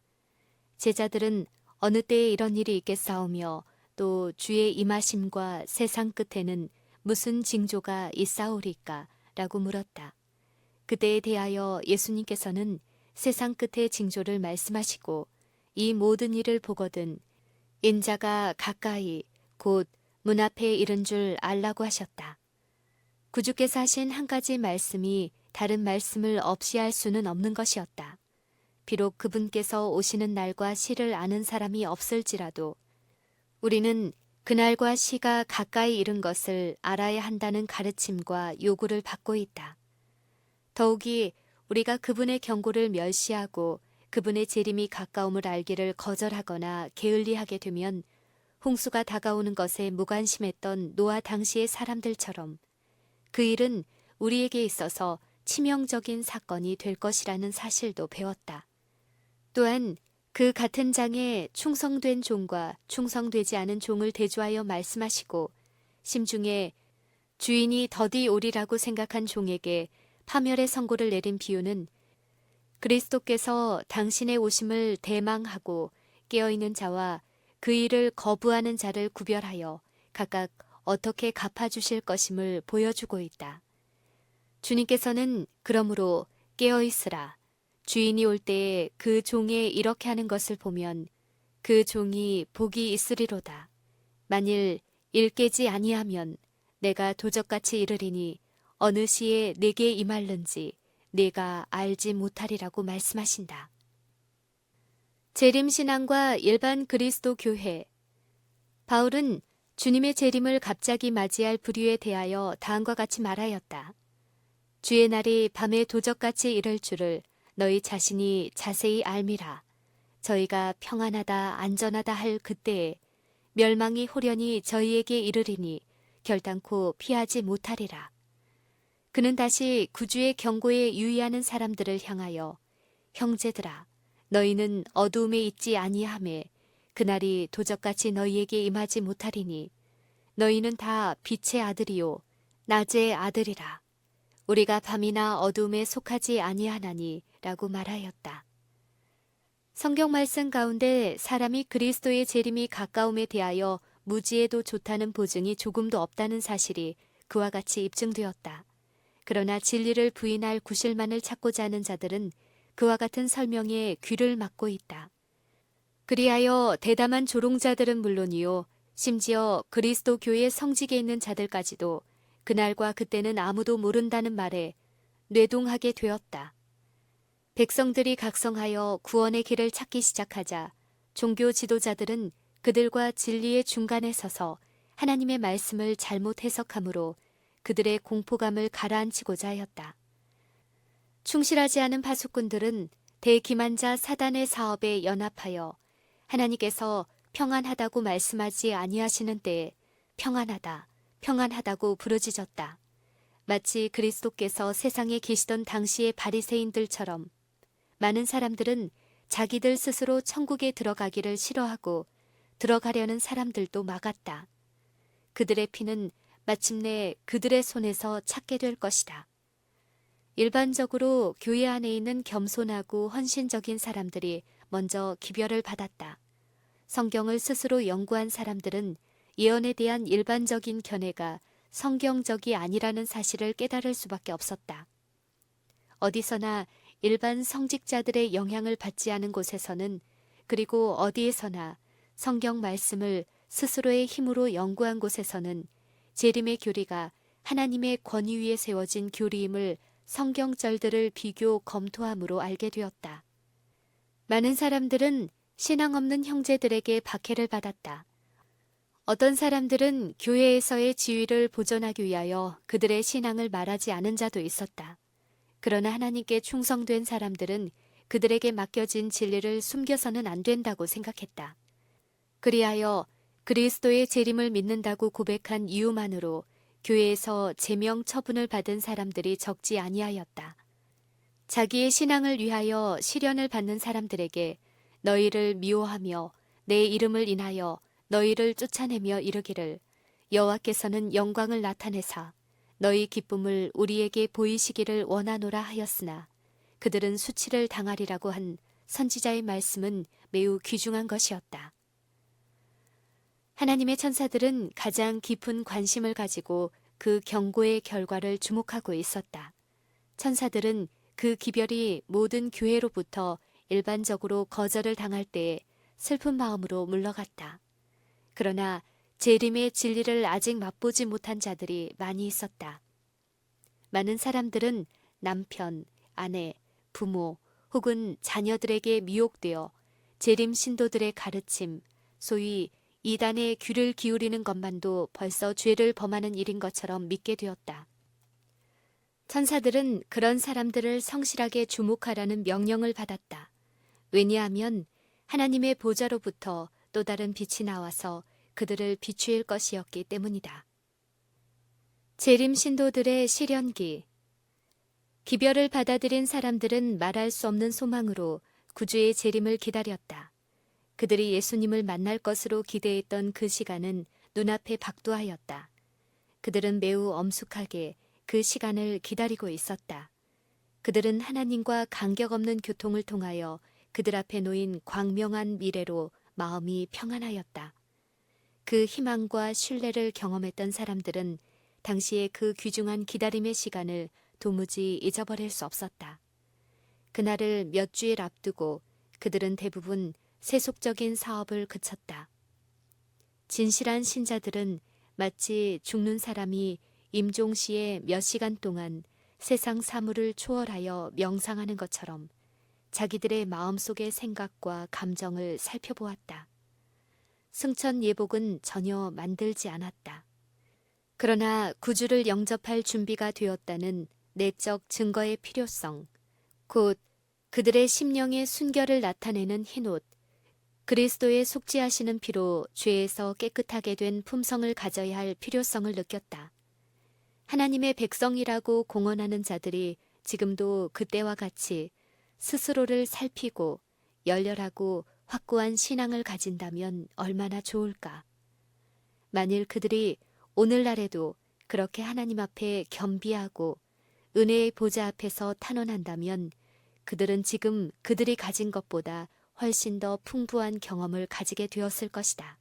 제자들은 어느 때에 이런 일이 있겠사오며 또 주의 임하심과 세상 끝에는 무슨 징조가 있사오리까? 라고 물었다. 그때에 대하여 예수님께서는 세상 끝의 징조를 말씀하시고 이 모든 일을 보거든 인자가 가까이 곧 문 앞에 이른 줄 알라고 하셨다. 구주께서 하신 한 가지 말씀이 다른 말씀을 없이 할 수는 없는 것이었다. 비록 그분께서 오시는 날과 시를 아는 사람이 없을지라도 우리는 그날과 시가 가까이 이른 것을 알아야 한다는 가르침과 요구를 받고 있다. 더욱이 우리가 그분의 경고를 멸시하고 그분의 재림이 가까움을 알기를 거절하거나 게을리하게 되면 홍수가 다가오는 것에 무관심했던 노아 당시의 사람들처럼 그 일은 우리에게 있어서 치명적인 사건이 될 것이라는 사실도 배웠다. 또한 그 같은 장에 충성된 종과 충성되지 않은 종을 대조하여 말씀하시고 심중에 주인이 더디 오리라고 생각한 종에게 파멸의 선고를 내린 비유는 그리스도께서 당신의 오심을 대망하고 깨어있는 자와 그 일을 거부하는 자를 구별하여 각각 어떻게 갚아주실 것임을 보여주고 있다. 주님께서는 그러므로 깨어있으라. 주인이 올 때에 그 종에 이렇게 하는 것을 보면 그 종이 복이 있으리로다. 만일 일 깨지 아니하면 내가 도적같이 이르리니 어느 시에 내게 임할는지 내가 알지 못하리라고 말씀하신다. 재림신앙과 일반 그리스도 교회. 바울은 주님의 재림을 갑자기 맞이할 부류에 대하여 다음과 같이 말하였다. 주의 날이 밤에 도적같이 이를 줄을 너희 자신이 자세히 알미라. 저희가 평안하다 안전하다 할 그때에 멸망이 호련히 저희에게 이르리니 결단코 피하지 못하리라. 그는 다시 구주의 경고에 유의하는 사람들을 향하여 형제들아 너희는 어두움에 있지 아니하매 그날이 도적같이 너희에게 임하지 못하리니 너희는 다 빛의 아들이요 낮의 아들이라. 우리가 밤이나 어두움에 속하지 아니하나니 라고 말하였다. 성경 말씀 가운데 사람이 그리스도의 재림이 가까움에 대하여 무지해도 좋다는 보증이 조금도 없다는 사실이 그와 같이 입증되었다. 그러나 진리를 부인할 구실만을 찾고자 하는 자들은 그와 같은 설명에 귀를 막고 있다. 그리하여 대담한 조롱자들은 물론이요 심지어 그리스도 교회 성직에 있는 자들까지도 그날과 그때는 아무도 모른다는 말에 뇌동하게 되었다. 백성들이 각성하여 구원의 길을 찾기 시작하자 종교 지도자들은 그들과 진리의 중간에 서서 하나님의 말씀을 잘못 해석함으로 그들의 공포감을 가라앉히고자 하였다. 충실하지 않은 파수꾼들은 대기만자 사단의 사업에 연합하여 하나님께서 평안하다고 말씀하지 아니하시는 때에 평안하다, 평안하다고 부르짖었다. 마치 그리스도께서 세상에 계시던 당시의 바리새인들처럼 많은 사람들은 자기들 스스로 천국에 들어가기를 싫어하고 들어가려는 사람들도 막았다. 그들의 피는 마침내 그들의 손에서 찾게 될 것이다. 일반적으로 교회 안에 있는 겸손하고 헌신적인 사람들이 먼저 기별을 받았다. 성경을 스스로 연구한 사람들은 예언에 대한 일반적인 견해가 성경적이 아니라는 사실을 깨달을 수밖에 없었다. 어디서나 일반 성직자들의 영향을 받지 않은 곳에서는 그리고 어디에서나 성경 말씀을 스스로의 힘으로 연구한 곳에서는 재림의 교리가 하나님의 권위 위에 세워진 교리임을 성경절들을 비교 검토함으로 알게 되었다. 많은 사람들은 신앙 없는 형제들에게 박해를 받았다. 어떤 사람들은 교회에서의 지위를 보존하기 위하여 그들의 신앙을 말하지 않은 자도 있었다. 그러나 하나님께 충성된 사람들은 그들에게 맡겨진 진리를 숨겨서는 안 된다고 생각했다. 그리하여 그리스도의 재림을 믿는다고 고백한 이유만으로 교회에서 제명 처분을 받은 사람들이 적지 아니하였다. 자기의 신앙을 위하여 시련을 받는 사람들에게 너희를 미워하며 내 이름을 인하여 너희를 쫓아내며 이르기를 여호와께서는 영광을 나타내사 너희 기쁨을 우리에게 보이시기를 원하노라 하였으나 그들은 수치를 당하리라고 한 선지자의 말씀은 매우 귀중한 것이었다. 하나님의 천사들은 가장 깊은 관심을 가지고 그 경고의 결과를 주목하고 있었다. 천사들은 그 기별이 모든 교회로부터 일반적으로 거절을 당할 때에 슬픈 마음으로 물러갔다. 그러나 재림의 진리를 아직 맛보지 못한 자들이 많이 있었다. 많은 사람들은 남편, 아내, 부모 혹은 자녀들에게 미혹되어 재림 신도들의 가르침, 소위 이단의 귀를 기울이는 것만도 벌써 죄를 범하는 일인 것처럼 믿게 되었다. 천사들은 그런 사람들을 성실하게 주목하라는 명령을 받았다. 왜냐하면 하나님의 보좌로부터 또 다른 빛이 나와서 그들을 비추일 것이었기 때문이다. 재림 신도들의 시련기. 기별을 받아들인 사람들은 말할 수 없는 소망으로 구주의 재림을 기다렸다. 그들이 예수님을 만날 것으로 기대했던 그 시간은 눈앞에 박두하였다. 그들은 매우 엄숙하게 그 시간을 기다리고 있었다. 그들은 하나님과 간격 없는 교통을 통하여 그들 앞에 놓인 광명한 미래로 마음이 평안하였다. 그 희망과 신뢰를 경험했던 사람들은 당시의 그 귀중한 기다림의 시간을 도무지 잊어버릴 수 없었다. 그날을 몇 주일 앞두고 그들은 대부분 세속적인 사업을 그쳤다. 진실한 신자들은 마치 죽는 사람이 임종시에 몇 시간 동안 세상 사물을 초월하여 명상하는 것처럼 자기들의 마음속의 생각과 감정을 살펴보았다. 승천 예복은 전혀 만들지 않았다. 그러나 구주를 영접할 준비가 되었다는 내적 증거의 필요성, 곧 그들의 심령의 순결을 나타내는 흰옷, 그리스도의 속죄하시는 피로 죄에서 깨끗하게 된 품성을 가져야 할 필요성을 느꼈다. 하나님의 백성이라고 공언하는 자들이 지금도 그때와 같이 스스로를 살피고 열렬하고 확고한 신앙을 가진다면 얼마나 좋을까. 만일 그들이 오늘날에도 그렇게 하나님 앞에 겸비하고 은혜의 보좌 앞에서 탄원한다면 그들은 지금 그들이 가진 것보다 훨씬 더 풍부한 경험을 가지게 되었을 것이다.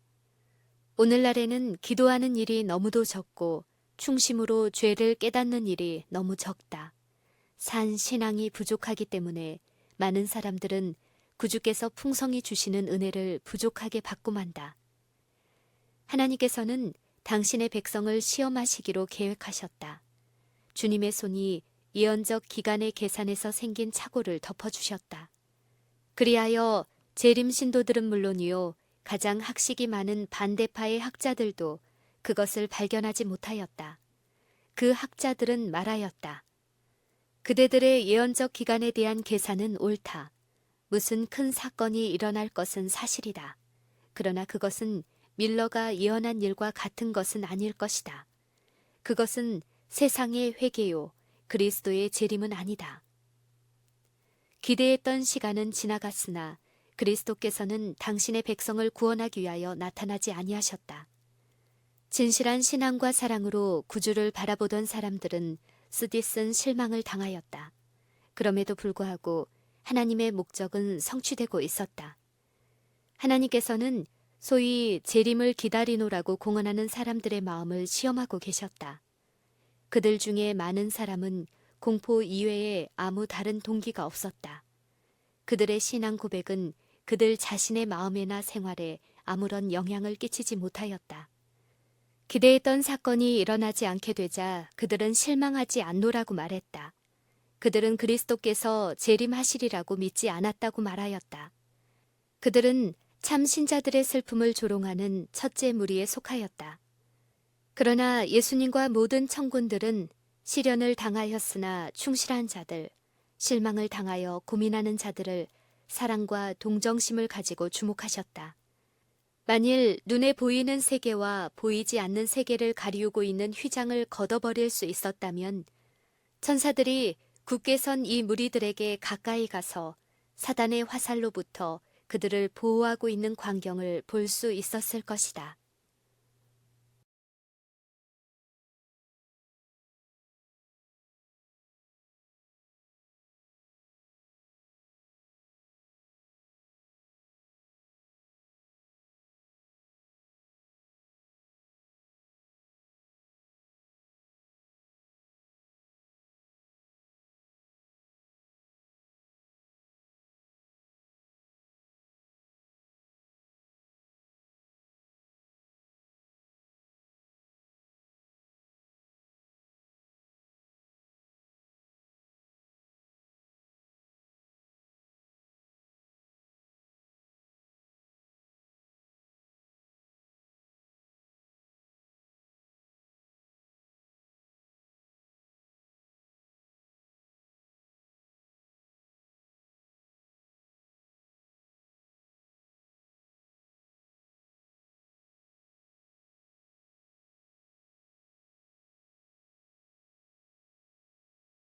오늘날에는 기도하는 일이 너무도 적고 충심으로 죄를 깨닫는 일이 너무 적다. 산 신앙이 부족하기 때문에 많은 사람들은 구주께서 풍성히 주시는 은혜를 부족하게 받고 만다. 하나님께서는 당신의 백성을 시험하시기로 계획하셨다. 주님의 손이 예언적 기간의 계산에서 생긴 착오를 덮어주셨다. 그리하여 재림 신도들은 물론이요 가장 학식이 많은 반대파의 학자들도 그것을 발견하지 못하였다. 그 학자들은 말하였다. 그대들의 예언적 기간에 대한 계산은 옳다. 무슨 큰 사건이 일어날 것은 사실이다. 그러나 그것은 밀러가 예언한 일과 같은 것은 아닐 것이다. 그것은 세상의 회개요 그리스도의 재림은 아니다. 기대했던 시간은 지나갔으나 그리스도께서는 당신의 백성을 구원하기 위하여 나타나지 아니하셨다. 진실한 신앙과 사랑으로 구주를 바라보던 사람들은 쓰디쓴 실망을 당하였다. 그럼에도 불구하고 하나님의 목적은 성취되고 있었다. 하나님께서는 소위 재림을 기다리노라고 공언하는 사람들의 마음을 시험하고 계셨다. 그들 중에 많은 사람은 공포 이외에 아무 다른 동기가 없었다. 그들의 신앙 고백은 그들 자신의 마음이나 생활에 아무런 영향을 끼치지 못하였다. 기대했던 사건이 일어나지 않게 되자 그들은 실망하지 않노라고 말했다. 그들은 그리스도께서 재림하시리라고 믿지 않았다고 말하였다. 그들은 참 신자들의 슬픔을 조롱하는 첫째 무리에 속하였다. 그러나 예수님과 모든 청군들은 시련을 당하였으나 충실한 자들, 실망을 당하여 고민하는 자들을 사랑과 동정심을 가지고 주목하셨다. 만일 눈에 보이는 세계와 보이지 않는 세계를 가리우고 있는 휘장을 걷어버릴 수 있었다면 천사들이 굳게 선 이 무리들에게 가까이 가서 사단의 화살로부터 그들을 보호하고 있는 광경을 볼 수 있었을 것이다.